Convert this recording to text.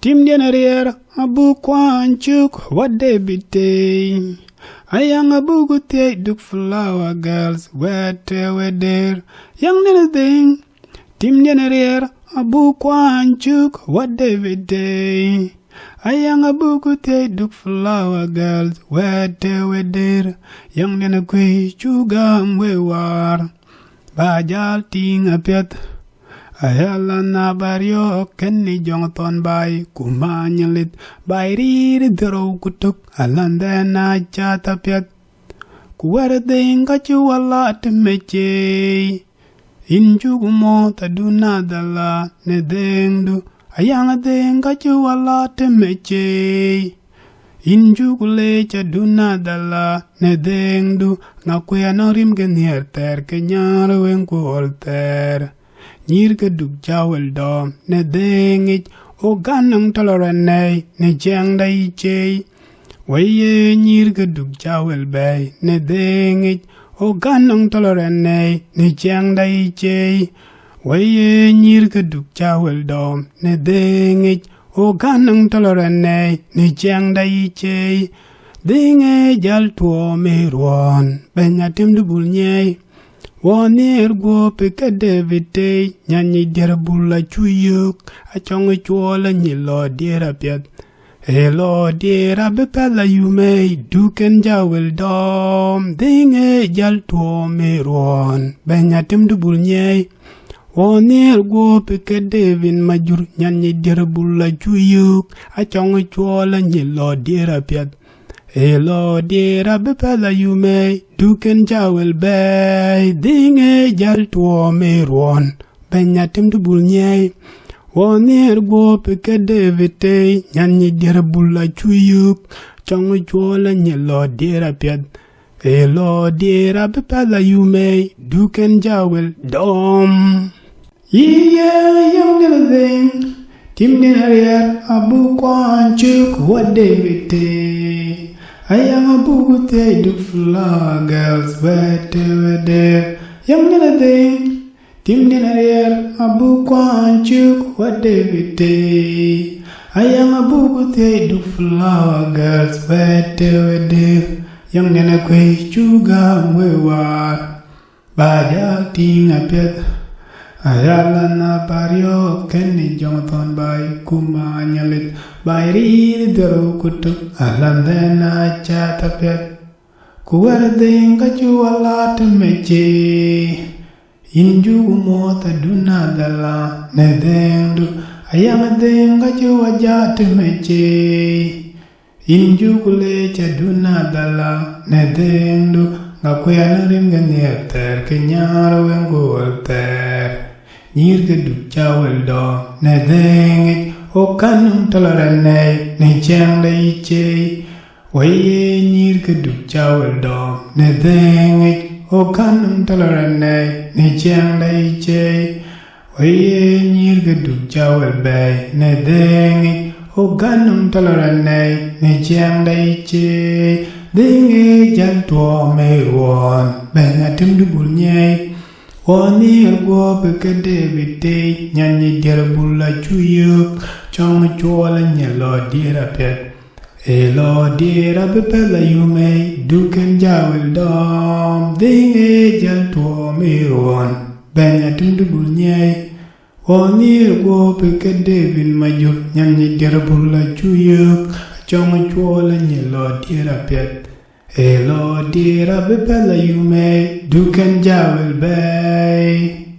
Tim diër abu kwanchuk wade bitay. Ayang abu gutay duk flower girls wete weder. Yang nina ding. Tim diër abu kwanchuk wade bitay. Ayang abu gutay duk flower girls wete weder. Yang nina kwe chugam we war. Bajal ting apiat. Ayala na baryo kenni jongton bay kumanyalit bay rir dro kutuk alanda na chata pyat kuwar ding kachu wala temeche inju mo taduna dala ne dengdu ayang ding kachu wala temeche inju kule chaduna dala ne dengdu ngakwe norim genier ter kenyar wen kuolter nyiic duk jawel dom ne dhïëŋ o ganang toloranei ne jeng da ichei weye nyiic duk jawel bay ne dhïëŋ o ganang toloranei ne jeng da ichei weye nyiic duk jawel dom ne dhïëŋ o ganang toloranei ne jeng da ichei dhïëŋ jal tuo me ruon benyatim dubul nyei Wanir go peke devite nyanyi diër bula chuyuk ACHOk CHUOL nyi lo diër apiat lo diër abepela yume duken jawel dom dhïëŋ jal tuo me ruon benyatim dubul nyei Wanir go peke devin majur nyanyi diër bula chuyuk ACHOk CHUOL nyi lo diër apiat Elo diera bepela yume duken jawel bay dhïëŋ jal tuo me ruon benyatim dubul nyei Wanir go peke devite nyanyi diër bula chuyuk ACHOk CHUOL nyi lo diër apiat Elo diera bepela yume duken jawel dom yang nila dhïëŋ tim diër abu kwanchuk wade bitay Ayang abu gutay duk flower girls wete weder Yang nila dhïëŋ tim diër abu kwanchuk wade bitay Ayang abu gutay duk flower girls wete weder Yang nila kwe chugam we war bajal ting apiat Ayala na baryo kenni jongton bay kumanyalit bay rir dro kutuk alanda na chata pyat kuwar ding kachu wala temeche inju mo taduna dala ne dengdu ayang ding kachu waja temeche inju kule chaduna dala ne dengdu ngakwe anarim ganier ter kenyar wen kuolter nyiic duk jawel dom ne dhïëŋ o ganang toloranei ne jeng da ichei weye nyiic duk jawel dom ne dhïëŋ o ganang toloranei ne jeng da ichei weye nyiic duk jawel bay ne dhïëŋ o ganang toloranei ne jeng da ichei dhïëŋ jal tuo me ruon benyatim dubul nyei Wanir go peke devite nyanyi diër bula chuyuk ACHOk CHUOL nyi lo diër apiat lo diër abepela yume duken jawel dom dhïëŋ jal tuo me ruon benyatim dubul nyei Wanir go peke devin majur nyanyi diër bula chuyuk ACHOk CHUOL nyi lo diër apiat Elo diër abepela yume duken jawel bay